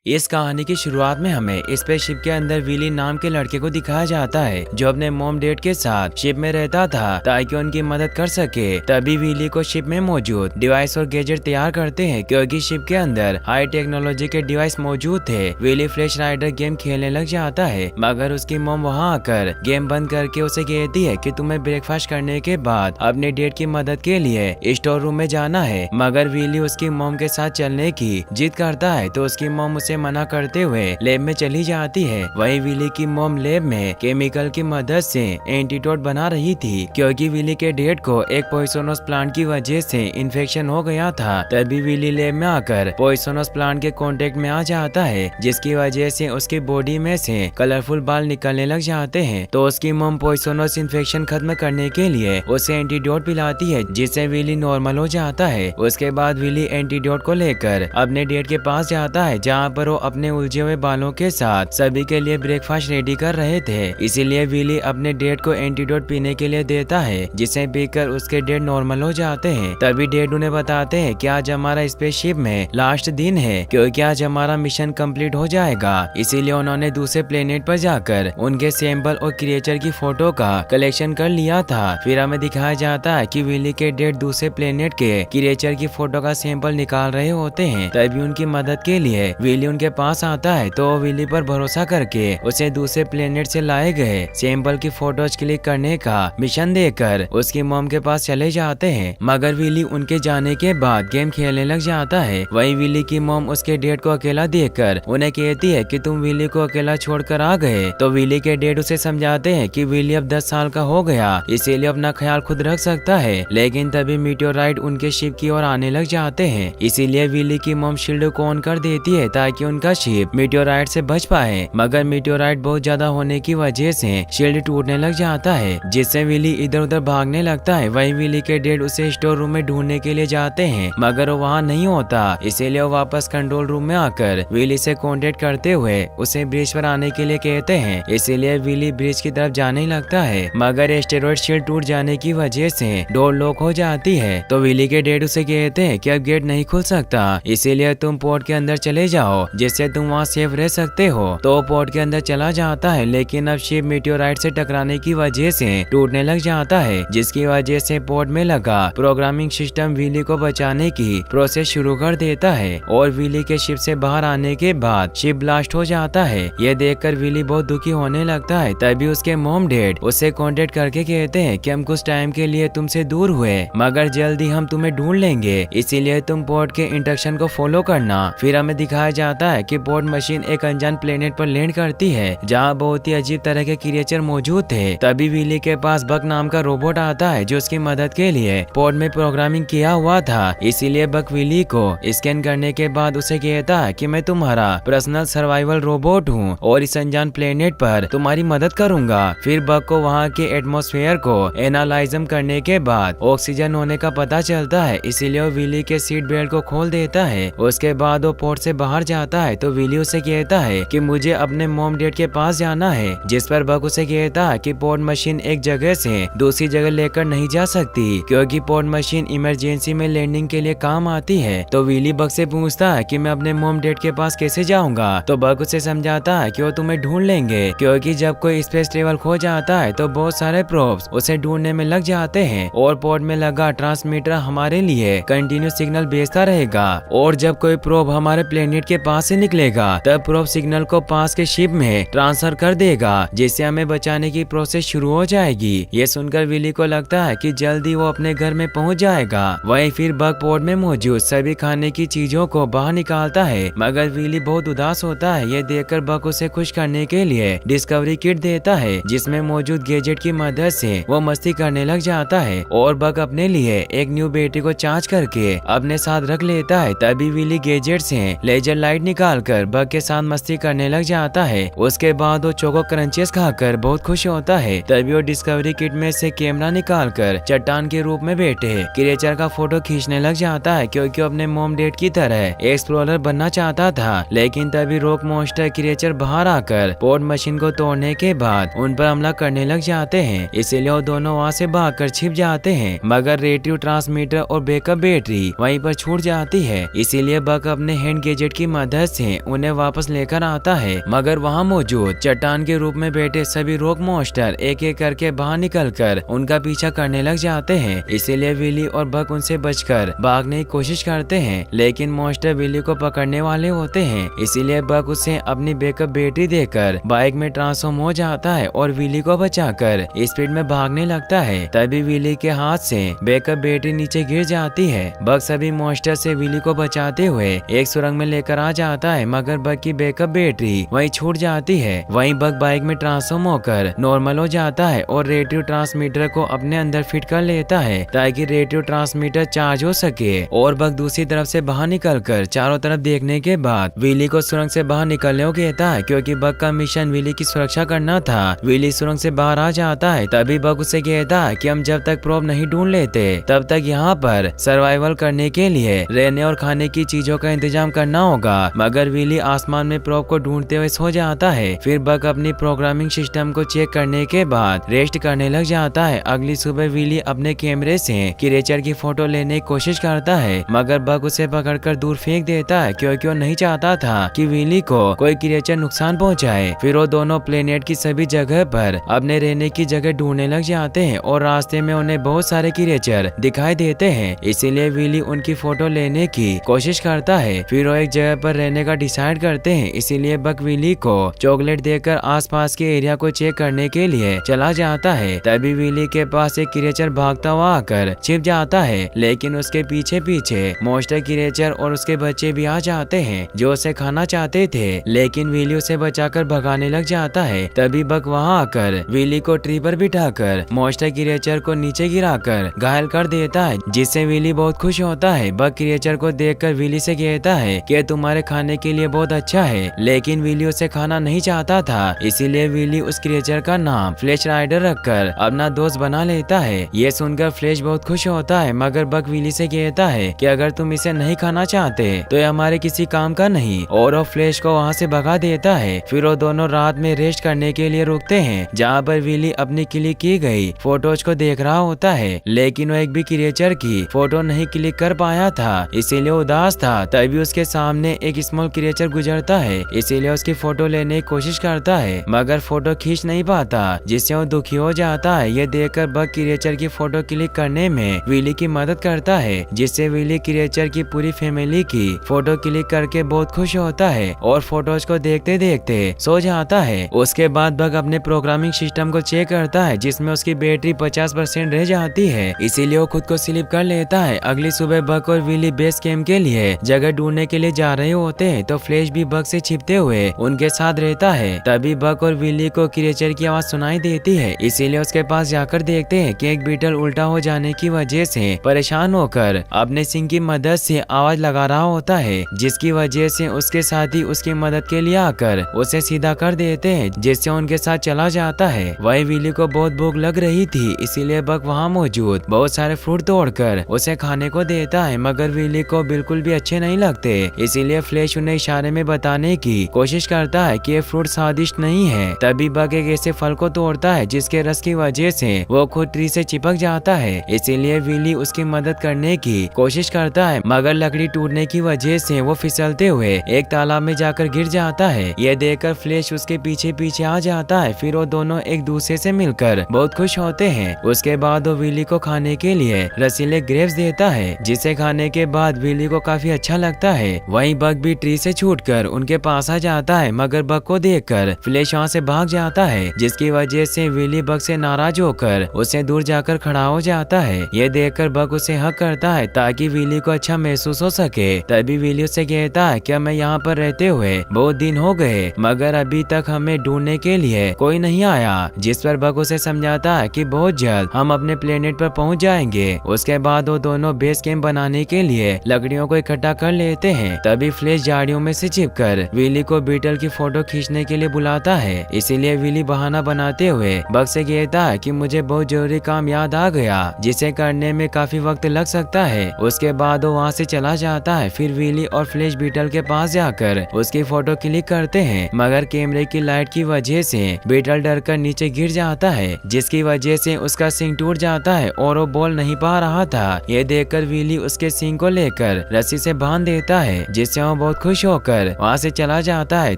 इस कहानी की शुरुआत में हमें स्पेसशिप के अंदर विली नाम के लड़के को दिखाया जाता है जो अपने मॉम डैड के साथ शिप में रहता था ताकि उनकी मदद कर सके। तभी विली को शिप में मौजूद डिवाइस और गैजेट तैयार करते हैं क्योंकि शिप के अंदर हाई टेक्नोलॉजी के डिवाइस मौजूद थे। विली फ्लैश राइडर गेम खेलने लग जाता है मगर उसकी मॉम वहाँ आकर गेम बंद करके उसे कहती है कि तुम्हें ब्रेकफास्ट करने के बाद अपने डैड की मदद के लिए स्टोर रूम में जाना है। मगर विली उसकी मॉम के साथ चलने की जिद करता है तो उसकी मॉम उसे मना करते हुए लैब में चली जाती है। वहीं विली की मॉम लैब में केमिकल की मदद से एंटीडोट बना रही थी क्योंकि विली के डैड को एक पॉइजनस प्लांट की वजह से इन्फेक्शन हो गया था। तभी विली लैब में आकर पॉइजनस प्लांट के कांटेक्ट में आ जाता है जिसकी वजह से उसकी बॉडी में से कलरफुल बाल निकलने लग जाते हैं। तो उसकी मॉम पॉइजनस इन्फेक्शन खत्म करने के लिए उसे एंटीडोट पिलाती है जिससे विली नॉर्मल हो जाता है। उसके बाद विली एंटीडोट को लेकर अपने डैड के पास जाता है जहाँ पर वो अपने उलझे हुए बालों के साथ सभी के लिए ब्रेकफास्ट रेडी कर रहे थे। इसीलिए विली अपने डैड को एंटीडोट पीने के लिए देता है जिसे पीकर उसके डैड नॉर्मल हो जाते हैं। तभी डैड उन्हें बताते हैं कि आज हमारा स्पेसशिप में लास्ट दिन है क्योंकि आज हमारा मिशन कंप्लीट हो जाएगा। इसीलिए उन्होंने दूसरे प्लेनेट पर जाकर उनके सैंपल और क्रिएचर की फोटो का कलेक्शन कर लिया था। फिर हमें दिखाया जाता है कि विली के डैड दूसरे प्लेनेट के क्रिएचर की फोटो का सैंपल निकाल रहे होते हैं। तभी उनकी मदद के लिए विली उनके पास आता है तो विली पर भरोसा करके उसे दूसरे प्लेनेट से लाए गए सैंपल की फोटोज क्लिक करने का मिशन देकर उसकी मॉम के पास चले जाते हैं। मगर विली उनके जाने के बाद गेम खेलने लग जाता है। वहीं विली की मॉम उसके डैड को अकेला देखकर उन्हें कहती है कि तुम विली को अकेला छोड़कर आ गए। तो विली के डैड उसे समझाते हैं कि विली अब 10 साल का हो गया इसीलिए अपना ख्याल खुद रख सकता है। लेकिन तभी मीटेओराइट उनके शिप की ओर आने लग जाते हैं। इसीलिए विली की मॉम शील्ड को ऑन कर देती है ताकि उनका शिप मीटेओराइट से बच पाए। मगर मीटेओराइट बहुत ज्यादा होने की वजह से शील्ड टूटने लग जाता है जिससे विली इधर उधर भागने लगता है। वहीं विली के डैड उसे स्टोर रूम में ढूंढने के लिए जाते हैं मगर वो वहाँ नहीं होता। इसीलिए वो वापस कंट्रोल रूम में आकर विली से कांटेक्ट करते हुए उसे ब्रिज पर आने के लिए कहते हैं। इसीलिए विली ब्रिज की तरफ जाने लगता है मगर एस्टेरॉयड शील्ड टूट जाने की वजह से डोर लॉक हो जाती है। तो विली के डैड उसे कहते हैं कि अब गेट नहीं खुल सकता इसीलिए तुम पोर्ट के अंदर चले जाओ जिससे तुम वहाँ सेफ रह सकते हो। तो पोर्ट के अंदर चला जाता है लेकिन अब शिप मीटेओराइट से टकराने की वजह से टूटने लग जाता है जिसकी वजह से पोर्ट में लगा प्रोग्रामिंग सिस्टम विली को बचाने की प्रोसेस शुरू कर देता है और विली के शिप से बाहर आने के बाद शिप ब्लास्ट हो जाता है। ये देखकर विली बहुत दुखी होने लगता है। तभी उसके मॉम डैड उसे कांटेक्ट करके कहते हैं कि हम कुछ टाइम के लिए तुमसे दूर हुए मगर जल्दी हम तुम्हें ढूंढ लेंगे इसीलिए तुम पोर्ट के इंस्ट्रक्शन को फॉलो करना। फिर हमें दिखाया जाता है कि पोर्ट मशीन एक अनजान प्लेनेट पर लैंड करती है जहाँ बहुत ही अजीब तरह के क्रिएचर मौजूद थे। तभी विली के पास बक नाम का रोबोट आता है जो उसकी मदद के लिए पोर्ट में प्रोग्रामिंग किया हुआ था। इसीलिए बक विली को स्कैन करने के बाद उसे कहता है कि मैं तुम्हारा पर्सनल सर्वाइवल रोबोट हूँ और इस अनजान प्लेनेट पर तुम्हारी मदद करूंगा। फिर बक को वहाँ के एटमॉस्फेयर को एनालाइजम करने के बाद ऑक्सीजन होने का पता चलता है इसीलिए वो विली के सीट बेल्ट को खोल देता है। उसके बाद वो पोर्ट से बाहर जाता है तो विली उसे कहता है कि मुझे अपने मॉम डैड के पास जाना है जिस पर बक उसे कहता है कि पोर्ट मशीन एक जगह से दूसरी जगह लेकर नहीं जा सकती क्योंकि पोर्ट मशीन इमरजेंसी में लैंडिंग के लिए काम आती है। तो विली बक से पूछता है कि मैं अपने मॉम डैड के पास कैसे जाऊंगा। तो बक उसे समझाता है कि वो तुम्हें ढूंढ लेंगे क्योंकि जब कोई स्पेस ट्रेवल खो जाता है तो बहुत सारे प्रोब्स उसे ढूंढने में लग जाते हैं और पोर्ट में लगा ट्रांसमीटर हमारे लिए कंटिन्यू सिग्नल भेजता रहेगा और जब कोई प्रोब हमारे प्लेनेट के पास से निकलेगा तब प्रोब सिग्नल को पास के शिप में ट्रांसफर कर देगा जिससे हमें बचाने की प्रोसेस शुरू हो जाएगी। ये सुनकर विली को लगता है कि जल्दी वो अपने घर में पहुंच जाएगा। वहीं फिर बक पोर्ट में मौजूद सभी खाने की चीजों को बाहर निकालता है मगर विली बहुत उदास होता है। ये देखकर बक उसे खुश करने के लिए डिस्कवरी किट देता है जिसमें मौजूद गैजेट की मदद से वो मस्ती करने लग जाता है और बक अपने लिए एक न्यू बैटरी को चार्ज करके अपने साथ रख लेता है। तभी विली गैजेट से लेजर लाइट निकालकर बक के साथ मस्ती करने लग जाता है। उसके बाद वो चोको क्रंचेस खाकर बहुत खुश होता है। तभी वो डिस्कवरी किट में से कैमरा निकालकर चट्टान के रूप में बैठे क्रिएचर का फोटो खींचने लग जाता है क्योंकि अपने मॉम डैड की तरह एक्सप्लोरर बनना चाहता था। लेकिन तभी रॉक मॉन्स्टर क्रिएचर बाहर आकर पोर्ट मशीन को तोड़ने के बाद उन पर हमला करने लग जाते हैं। इसीलिए वो दोनों वहाँ से भागकर छिप जाते हैं मगर रेडियो ट्रांसमीटर और बैकअप बैटरी वहीं पर छूट जाती है। इसीलिए बक अपने हैंड गैजेट की मदद मदद से उन्हें वापस लेकर आता है, मगर वहाँ मौजूद चट्टान के रूप में बैठे सभी रॉक मॉन्स्टर एक एक करके बाहर निकलकर उनका पीछा करने लग जाते हैं। इसीलिए विली और बक उनसे बचकर भागने की कोशिश करते हैं, लेकिन मॉन्स्टर विली को पकड़ने वाले होते हैं। इसीलिए बक उसे अपनी बैकअप बैटरी देकर बाइक में ट्रांसफॉर्म हो जाता है और विली को बचाकर स्पीड में भागने लगता है। तभी विली के हाथ से बैकअप बैटरी नीचे गिर जाती है। बक सभी मॉन्स्टर से विली को बचाते हुए एक सुरंग में लेकर आ जाता है, मगर बक की बैकअप बैटरी वहीं छूट जाती है। वहीं बक बाइक में ट्रांसफॉर्म होकर नॉर्मल हो जाता है और रेडियो ट्रांसमीटर को अपने अंदर फिट कर लेता है ताकि रेडियो ट्रांसमीटर चार्ज हो सके। और बक दूसरी तरफ से बाहर निकलकर चारों तरफ देखने के बाद विली को सुरंग से बाहर निकलने को कहता है, क्योंकि बक का मिशन विली की सुरक्षा करना था। विली सुरंग से बाहर आ जाता है। तभी बक उसे कहता है कि हम जब तक प्रोब नहीं ढूंढ लेते तब तक यहाँ पर सर्वाइवल करने के लिए रहने और खाने की चीजों का इंतजाम करना होगा। मगर विली आसमान में प्रोब को ढूंढते हुए सो जाता है। फिर बक अपनी प्रोग्रामिंग सिस्टम को चेक करने के बाद रेस्ट करने लग जाता है। अगली सुबह विली अपने कैमरे से क्रिएचर की फोटो लेने की कोशिश करता है, मगर बक उसे पकड़कर दूर फेंक देता है, क्योंकि वो नहीं चाहता था कि विली को कोई क्रिएचर नुकसान पहुंचाए। फिर वो दोनों प्लेनेट की सभी जगह पर अपने रहने की जगह ढूंढने लग जाते हैं और रास्ते में उन्हें बहुत सारे क्रिएचर दिखाई देते हैं। इसीलिए विली उनकी फोटो लेने की कोशिश करता है। फिर वो एक जगह पर रहने का डिसाइड करते हैं। इसीलिए बक विली को चॉकलेट देकर आसपास के एरिया को चेक करने के लिए चला जाता है। तभी विली के पास एक क्रिएचर भागता हुआ आकर छिप जाता है, लेकिन उसके पीछे पीछे मॉन्स्टर क्रिएचर और उसके बच्चे भी आ जाते हैं जो उसे खाना चाहते थे, लेकिन विली उसे बचाकर भगाने लग जाता है। तभी बक वहाँ आकर विली को ट्री पर बिठाकर मॉन्स्टर क्रिएचर को नीचे गिराकर घायल कर देता है, जिससे विली बहुत खुश होता है। बक क्रिएचर को देखकर विली से कहता है कि तुम्हारे खाने के लिए बहुत अच्छा है, लेकिन विली उसे खाना नहीं चाहता था। इसीलिए विली उस क्रिएचर का नाम फ्लैश राइडर रखकर अपना दोस्त बना लेता है। ये सुनकर फ्लैश बहुत खुश होता है, मगर बक विली से कहता है कि अगर तुम इसे नहीं खाना चाहते तो ये हमारे किसी काम का नहीं, और वो फ्लैश को वहाँ से भगा देता है। फिर वो दोनों रात में रेस्ट करने के लिए रुकते हैं, जहाँ पर विली अपनी क्लिक की गई फोटोज को देख रहा होता है, लेकिन वो एक भी क्रिएचर की फोटो नहीं क्लिक कर पाया था, इसीलिए उदास था। तभी उसके सामने एक स्मॉल क्रिएचर गुजरता है, इसीलिए उसकी फोटो लेने की कोशिश करता है, मगर फोटो खींच नहीं पाता, जिससे वो दुखी हो जाता है। ये देखकर बक क्रिएचर की फोटो क्लिक करने में विली की मदद करता है, जिससे विली क्रिएचर की पूरी फैमिली की फोटो क्लिक करके बहुत खुश होता है और फोटोज को देखते देखते सो जाता है। उसके बाद बक अपने प्रोग्रामिंग सिस्टम को चेक करता है, जिसमें उसकी बैटरी 50% रह जाती है, इसीलिए वो खुद को स्लिप कर लेता है। अगली सुबह बक और विली बेस कैंप के लिए जगह ढूंढने के लिए जा रहे होते हैं, तो फ्लैश भी बक से छिपते हुए उनके साथ रहता है। तभी बक और विली को क्रिएचर की आवाज सुनाई देती है, इसीलिए उसके पास जाकर देखते हैं कि एक बीटल उल्टा हो जाने की वजह से परेशान होकर अपने सिंह की मदद से आवाज लगा रहा होता है, जिसकी वजह से उसके साथी उसकी मदद के लिए आकर उसे सीधा कर देते हैं, जिससे उनके साथ चला जाता है। वही विली को बहुत भूख लग रही थी, इसीलिए बक वहाँ मौजूद बहुत सारे फ्रूट तोड़कर उसे खाने को देता है, मगर विली को बिल्कुल भी अच्छे नहीं लगते। इसीलिए फ्लैश उन्हें इशारे में बताने की कोशिश करता है कि ये फ्रूट स्वादिष्ट नहीं है। तभी बक एक ऐसे फल को तोड़ता है जिसके रस की वजह से वो खुद ट्री से चिपक जाता है, इसीलिए विली उसकी मदद करने की कोशिश करता है, मगर लकड़ी टूटने की वजह से वो फिसलते हुए एक तालाब में जाकर गिर जाता है। ये देखकर फ्लैश उसके पीछे पीछे आ जाता है। फिर वो दोनों एक दूसरे से मिलकर बहुत खुश होते हैं। उसके बाद वो विली को खाने के लिए रसीले ग्रेप्स देता है, जिसे खाने के बाद विली को काफी अच्छा लगता है। वहीं बक भी ट्री से छूटकर उनके पास आ जाता है, मगर बक को देखकर फ्लैश वहाँ से भाग जाता है, जिसकी वजह से विली बक से नाराज होकर उससे दूर जाकर खड़ा हो जाता है। ये देखकर बक उसे हक करता है ताकि विली को अच्छा महसूस हो सके। तभी विली उससे कहता है कि मैं यहाँ पर रहते हुए बहुत दिन हो गए, मगर अभी तक हमें ढूंढने के लिए कोई नहीं आया। जिस पर बक उसे समझाता है कि बहुत जल्द हम अपने प्लेनेट पर पहुँच जाएंगे। उसके बाद वो दोनों बेस कैंप बनाने के लिए लकड़ियों को इकट्ठा कर लेते हैं। तभी फ्लैश झाड़ियों में से छिपकर विली को बीटल की फोटो खींचने के लिए बुलाता है, इसीलिए विली बहाना बनाते हुए बक से कहता है कि मुझे बहुत जरूरी काम याद आ गया, जिसे करने में काफी वक्त लग सकता है। उसके बाद वो वहाँ से चला जाता है। फिर विली और फ्लैश बीटल के पास जाकर उसकी फोटो क्लिक करते हैं, मगर कैमरे की लाइट की वजह से बीटल डर कर नीचे गिर जाता है, जिसकी वजह से उसका सिंग टूट जाता है और वो बोल नहीं पा रहा था। ये देखकर विली उसके सिंग को लेकर रस्सी से बांध देता है, जिससे वो बहुत खुश होकर वहाँ से चला जाता है।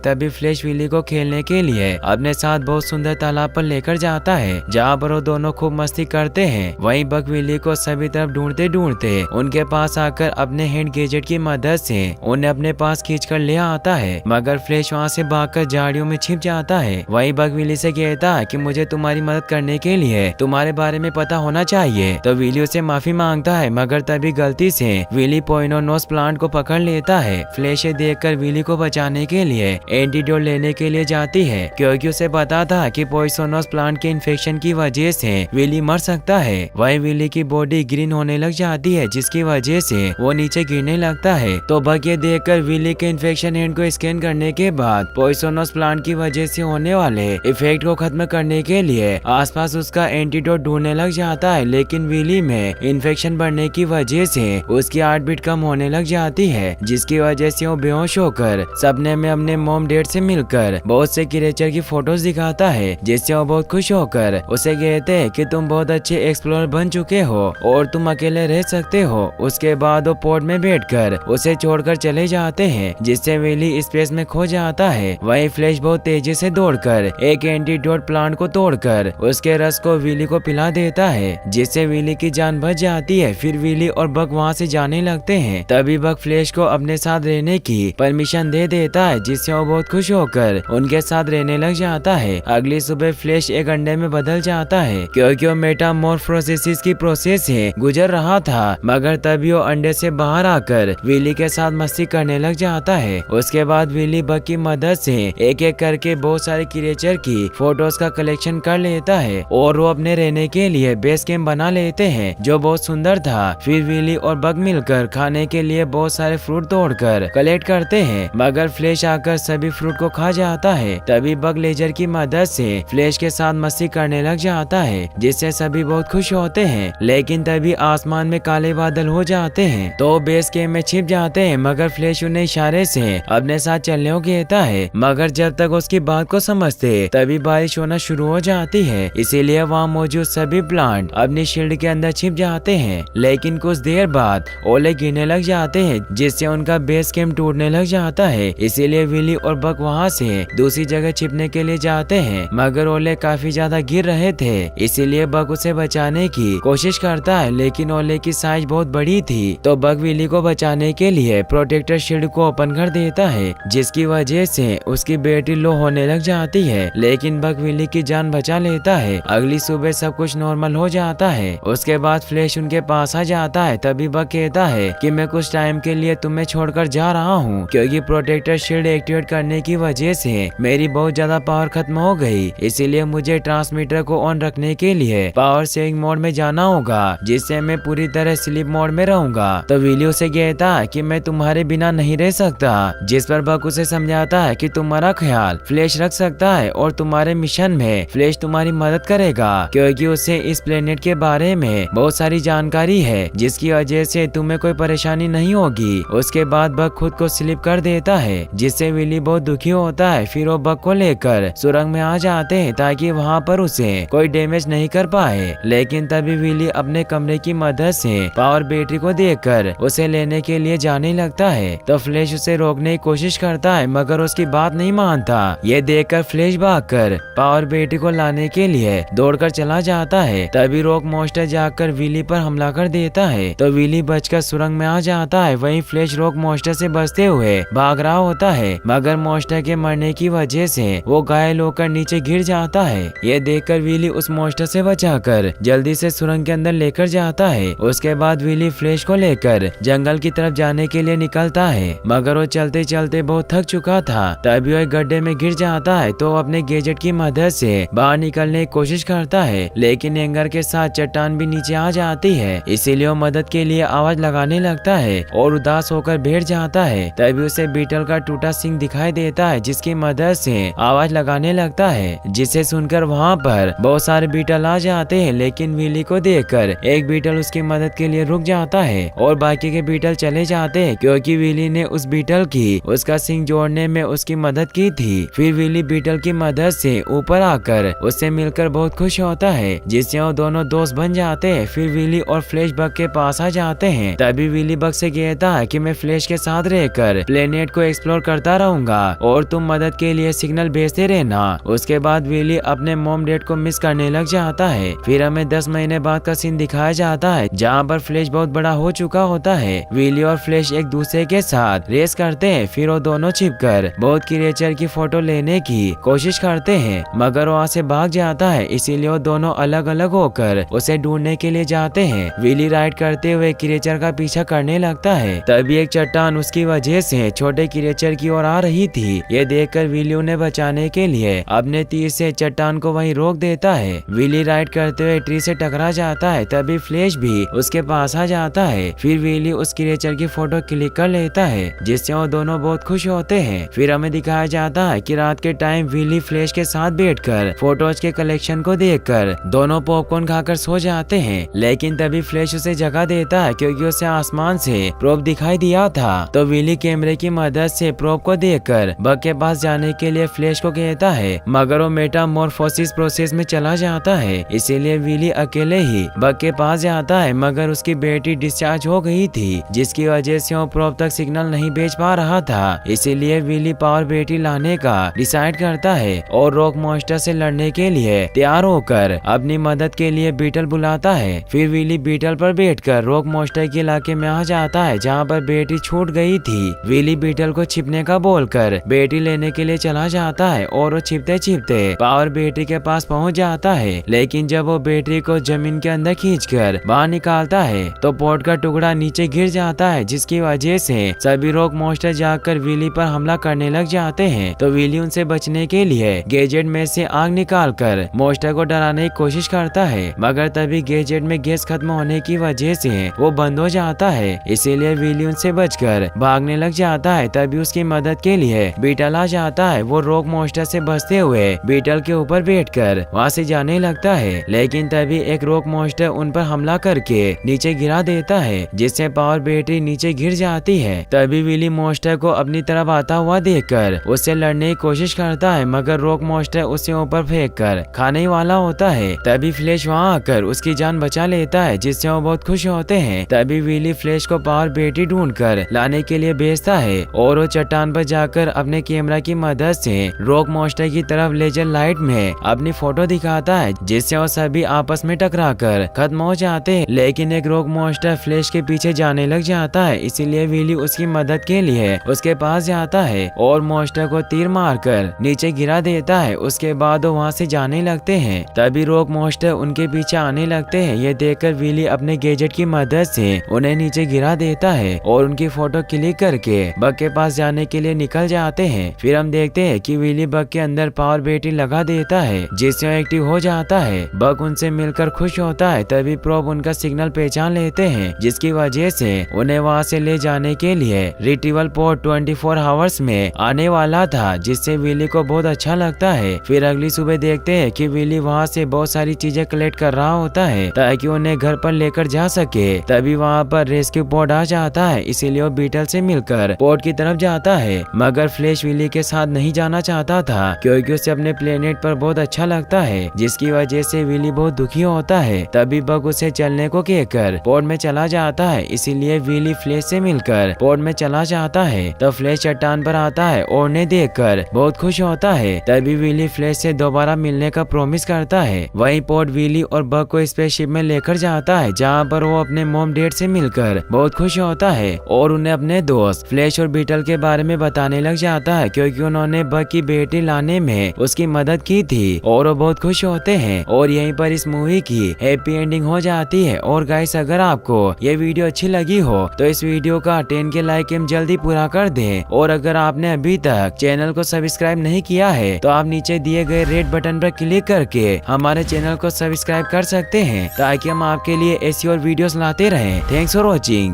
तभी फ्लैश विली को खेलने के लिए अपने साथ बहुत सुंदर तालाब पर लेकर जाता है, जहाँ पर वो दोनों खूब मस्ती करते हैं। वहीं बक विली को सभी तरफ ढूंढते ढूंढते उनके पास आकर अपने हैंड गैजेट की मदद से उन्हें अपने पास खींच कर ले आता है, मगर फ्लैश वहाँ से भागकर झाड़ियों में छिप जाता है। वहीं बक विली से कहता है कि मुझे तुम्हारी मदद करने के लिए तुम्हारे बारे में पता होना चाहिए। तो विली उसे माफी मांगता है, मगर तभी गलती से विली पोइनोनोस प्लांट को पकड़ लेता है। फ्लैश देखकर विली को बचाने के लिए एंटीडोट लेने के लिए जाती है, क्योंकि उसे पता था कि पोइसोनोस प्लांट के इन्फेक्शन की वजह से विली मर सकता है। वहीं विली की बॉडी ग्रीन होने लग जाती है, जिसकी वजह से वो नीचे गिरने लगता है। तो बक ये देखकर विली के इन्फेक्शन हैंड को स्कैन करने के बाद पोइसोनोस प्लांट की वजह से होने वाले इफेक्ट को खत्म करने के लिए आसपास उसका एंटीडोट ढूंढने लग जाता है, लेकिन विली में इन्फेक्शन बढ़ने की वजह से उसकी हार्ट बीट कम होने लग जाती है, जिसकी वजह से वो बेहोश होकर सपने में अपने मॉम डैड से मिलकर बहुत से क्रिएचर की फोटोज दिखाता है, जिससे वो बहुत खुश होकर उसे कहते हैं कि तुम बहुत अच्छे एक्सप्लोरर बन चुके हो और तुम अकेले रह सकते हो। उसके बाद वो पोर्ट में बैठकर उसे छोड़कर चले जाते हैं, जिससे विली स्पेस में खो जाता है। वहीं फ्लैश बहुत तेजी से दौड़कर एक एंटीडोट प्लांट को तोड़कर उसके रस को विली को पिला देता है, जिससे विली की जान बच जाती है। फिर विली और बक वहाँ से जाने लगते हैं। तभी बक फ्लैश को अपने साथ रहने की परमिशन दे देता है, जिससे वो बहुत खुश होकर उनके साथ रहने लग जाता है। अगली सुबह फ्लैश एक अंडे में बदल जाता है, क्योंकि वो मेटामॉर्फोसिस की प्रोसेस से गुजर रहा था, मगर तभी वो अंडे से बाहर आकर विली के साथ मस्ती करने लग जाता है। उसके बाद विली बक की मदद से एक एक करके बहुत सारे क्रिएचर की फोटोज का कलेक्शन कर लेता है और वो अपने रहने के लिए बेस कैंप बना लेते हैं, जो बहुत सुंदर था। फिर विली और बक मिलकर खाने के लिए बहुत सारे फ्रूट तोड़कर कलेक्ट करते हैं, मगर फ्लैश आकर सभी फ्रूट को खा जाता है। तभी बक लेजर की मदद से फ्लैश के साथ मस्ती करने लग जाता है, जिससे सभी बहुत खुश होते हैं। लेकिन तभी आसमान में काले बादल हो जाते हैं, तो बेस कैंप में छिप जाते हैं, मगर फ्लैश उन्हें इशारे से अपने साथ चलने को कहता है, मगर जब तक उसकी बात को समझते तभी बारिश होना शुरू हो जाती है। इसीलिए वहाँ मौजूद सभी प्लांट अपनी शील्ड के अंदर छिप जाते हैं। लेकिन कुछ देर बाद ओले गिरने लग जाते हैं, जिससे उनका बेस कैंप टूटने लग जाता है। इसीलिए विली और बक वहाँ से दूसरी जगह छिपने के लिए जाते हैं, मगर ओले काफी ज्यादा गिर रहे थे। इसीलिए बक उसे बचाने की कोशिश करता है, लेकिन ओले की साइज बहुत बड़ी थी। तो बक विली को बचाने के लिए प्रोटेक्टर शील्ड को ओपन कर देता है, जिसकी वजह से उसकी बैटरी लो होने लग जाती है। लेकिन बक विली की जान बचा लेता है। अगली सुबह सब कुछ नॉर्मल हो जाता है। उसके बाद फ्लैश उनके पास आ जाता है। तभी बक कहता है कि मैं कुछ टाइम के लिए तुम्हें छोड़कर जा रहा हूँ, क्योंकि प्रोटेक्टर शील्ड एक्टिवेट करने की वजह से मेरी बहुत ज्यादा पावर खत्म हो गई। इसीलिए मुझे ट्रांसमीटर को ऑन रखने के लिए पावर सेविंग मोड में जाना होगा, जिससे मैं पूरी तरह स्लीप मोड में रहूंगा। तो विली उसे कहता है कि मैं तुम्हारे बिना नहीं रह सकता, जिस पर बक उसे समझाता है कि तुम्हारा ख्याल फ्लैश रख सकता है और तुम्हारे मिशन में फ्लैश तुम्हारी मदद करेगा, क्योंकि उसे इस प्लेनेट के बारे में बहुत सारी जानकारी है, जिसकी वजह से तुम्हें कोई परेशानी नहीं होगी। उसके बाद बक खुद को स्लिप कर देता है, जिससे विली बहुत दुखी होता है। फिर वो बक को लेकर सुरंग में आ जाते हैं, ताकि वहाँ पर उसे कोई डैमेज नहीं कर पाए। लेकिन तभी विली अपने कमरे की मदद से पावर बैटरी को देखकर उसे लेने के लिए जाने लगता है। तो फ्लैश उसे रोकने की कोशिश करता है, मगर उसकी बात नहीं मानता। ये देखकर फ्लैश भागकर पावर बैटरी को लाने के लिए दौड़कर चला जाता है। तभी रॉक मॉन्स्टर जाकर विली पर हमला कर देता है, तो विली बचकर सुरंग में आ जाता है। वहीं फ्लैश रॉक मॉन्स्टर से बचते हुए भाग रहा होता है, मगर मॉन्स्टर के मरने की वजह से वो घायल होकर नीचे गिर जाता है। ये देखकर विली उस मॉन्स्टर से बचाकर जल्दी से सुरंग के अंदर लेकर जाता है। उसके बाद विली फ्लैश को लेकर जंगल की तरफ जाने के लिए निकलता है, मगर वो चलते चलते बहुत थक चुका था। तभी वो एक गड्ढे में गिर जाता है, तो अपने गैजेट की मदद से बाहर निकलने की कोशिश करता है, लेकिन एंगर के साथ चट्टान भी नीचे आ जाती है। इसीलिए वो मदद के लिए आवाज लगाने लगता है और उदास होकर बैठ जाता है। तभी उसे बीटल का टूटा सिंह दिखाई देता है, जिसकी मदद से आवाज लगाने लगता है, जिसे सुनकर वहाँ पर बहुत सारे बीटल आ जाते हैं। लेकिन विली को देखकर एक बीटल उसकी मदद के लिए रुक जाता है और बाकी के बीटल चले जाते हैं, क्योंकि विली ने उस बीटल की उसका सिंह जोड़ने में उसकी मदद की थी। फिर विली बीटल की मदद से ऊपर आकर उससे मिलकर बहुत खुश होता है, जिससे वो दोनों दोस्त बन जाते हैं। फिर विली और फ्लैश बक के पास आ जाते हैं। तभी विली बक से कहता है कि मैं फ्लैश के साथ रहकर प्लेनेट को एक्सप्लोर करता रहूंगा और तुम मदद के लिए सिग्नल भेजते रहना। उसके बाद विली अपने मॉम डैड को मिस करने लग जाता है। फिर हमें 10 महीने बाद का सीन दिखाया जाता है जहाँ पर फ्लैश बहुत बड़ा हो चुका होता है। विली और फ्लैश एक दूसरे के साथ रेस करते हैं। फिर वो दोनों छिपकर बहुत क्रिएचर की फोटो लेने की कोशिश करते हैं, मगर वहाँ से भाग जाता है। इसीलिए वो दोनों अलग अलग होकर उसे ढूंढने के लिए जाते हैं। विली राइड करते हुए क्रिएचर का पीछा करने लगता है। तभी एक चट्टान उसकी वजह से छोटे क्रिएचर की ओर आ रही थी। ये देखकर विली उन्हें बचाने के लिए अपने तीर से चट्टान को वहीं रोक देता है। विली राइड करते हुए ट्री से टकरा जाता है। तभी फ्लैश भी उसके पास आ जाता है। फिर विली उस क्रिएचर की फोटो क्लिक कर लेता है, जिससे वो दोनों बहुत खुश होते हैं। फिर हमें दिखाया जाता है कि रात के टाइम विली फ्लैश के साथ बैठकर फोटोज के कलेक्शन को देखकर दोनों पॉपकॉर्न खाकर सो जाते हैं। लेकिन तभी फ्लैश उसे जगा देता है क्योंकि उसे आसमान से प्रोब दिखाई दिया था। तो विली कैमरे की मदद से प्रोब को देखकर बग के पास जाने के लिए फ्लैश को कहता है, मगर वो मेटामॉर्फोसिस प्रोसेस में चला जाता है। इसीलिए विली अकेले ही बग के पास जाता है, मगर उसकी बैटरी डिस्चार्ज हो गई थी, जिसकी वजह से वो प्रोब तक सिग्नल नहीं भेज पा रहा था। इसीलिए विली पावर बैटरी लाने का डिसाइड करता है और रॉक मॉन्स्टर से लड़ने के लिए तैयार होकर अपनी मदद के लिए बीटल बुलाता है। फिर विली बीटल पर बैठकर रॉक मॉन्स्टर के इलाके में आ जाता है जहाँ पर बैटरी छूट गई थी। विली बीटल को छिपने का बोलकर बैटरी लेने के लिए चला जाता है और वो छिपते छिपते पावर बैटरी के पास पहुँच जाता है। लेकिन जब वो बैटरी को जमीन के अंदर खींचकर बाहर निकालता है तो पॉट का टुकड़ा नीचे गिर जाता है, जिसकी वजह से सभी रॉक मॉन्स्टर जाकर विली पर हमला करने लग जाते हैं। तो विली उनसे बचने के लिए गैजेट में से आग निकालकर मॉन्स्टर को डराने की कोशिश करता है, मगर तभी गैजेट में गैस खत्म होने की वजह से वो बंद हो जाता है। इसीलिए विली उनसे बचकर भागने लग जाता है। तभी उसकी मदद के लिए बीटल आ जाता है। वो रॉक मॉन्स्टर से बचते हुए बीटल के ऊपर बैठकर वहाँ से जाने लगता है। लेकिन तभी एक रॉक मॉन्स्टर उन पर हमला करके नीचे गिरा देता है, जिससे पावर बैटरी नीचे गिर जाती है। तभी विली मॉन्स्टर को अपनी तरफ आता हुआ देखकर उससे लड़ने की कोशिश करता है, मगर रॉक मॉन्स्टर उसे ऊपर फेंक कर खाने वाला होता है। तभी फ्लैश वहाँ आकर उसकी जान बचा लेता है, जिससे वो बहुत खुश होते हैं। तभी विली फ्लैश को पावर बैटरी ढूंढकर लाने के लिए भेजता है और वो चट्टान पर जाकर अपने कैमरा की मदद से रॉक मॉन्स्टर की तरफ लेजर लाइट में अपनी फोटो दिखाता है, जिससे वो सभी आपस में टकराकर खत्म हो जाते हैं। लेकिन एक रॉक मॉन्स्टर फ्लैश के पीछे जाने लग जाता है, इसीलिए विली उसकी मदद के लिए उसके पास जाता है और मॉन्स्टर को तीर मारकर नीचे गिरा देता है। उसके बाद वो वहाँ से जाने लगते हैं। तभी रॉक मॉन्स्टर उनके पीछे आने लगते हैं। ये देखकर विली अपने गैजेट की मदद से उन्हें नीचे गिरा देता है और उनकी फोटो क्लिक करके बग के पास जाने के लिए निकल जाते हैं। फिर हम देखते हैं कि विली बग के अंदर पावर बैटरी लगा देता है, जिससे वो एक्टिव हो जाता है। बग उनसे मिलकर खुश होता है। तभी प्रोब उनका सिग्नल पहचान लेते हैं, जिसकी वजह से उन्हें वहाँ से ले जाने के लिए रिट्रीवल पोर्ट 24 आवर्स में आने वाला था, जिससे विली को बहुत अच्छा लगता है। फिर अगली सुबह देखते हैं कि विली वहाँ से बहुत सारी चीजें कलेक्ट कर रहा होता है ताकि उन्हें घर पर लेकर जा सके। तभी वहाँ पर रेस्क्यू पोर्ट आ जाता है, इसीलिए वो बीटल से मिलकर पोर्ट की तरफ जाता है। मगर फ्लैश विली के साथ नहीं जाना चाहता था क्योंकि उसे अपने प्लेनेट पर बहुत अच्छा लगता है, जिसकी वजह से विली बहुत दुखी होता है। तभी बग उसे चलने को कहकर पोर्ट में चला जाता है, इसीलिए विली फ्लैश से मिलकर पोर्ट में चला जाता है। तो फ्लैश चट्टान पर आता है और उन्हें देखकर बहुत खुश होता है। तभी विली फ्लैश से दोबारा मिलने का प्रॉमिस करता है। वहीं पोर्ट विली और बग को स्पेसशिप में लेकर जाता है, जहाँ पर वो अपने मॉम डैड से मिलकर बहुत खुश होता है और उन्हें अपने दोस्त फ्लैश और बीटल के बारे में बताने लग जाता है, क्योंकि उन्होंने बग की बेटी लाने में उसकी मदद की थी और वो बहुत खुश होते हैं। और यहीं पर इस मूवी की हैप्पी एंडिंग हो जाती है। और गाइस, अगर आपको ये वीडियो अच्छी लगी हो तो इस वीडियो का 10 के लाइक हम जल्दी पूरा कर दें। और अगर आपने अभी तक चैनल को सब्सक्राइब नहीं किया है तो आप नीचे दिए गए रेड बटन पर क्लिक करके हमारे चैनल को सब्सक्राइब कर सकते हैं, ताकि हम आपके लिए ऐसी और वीडियोस लाते रहें। Thanks for watching.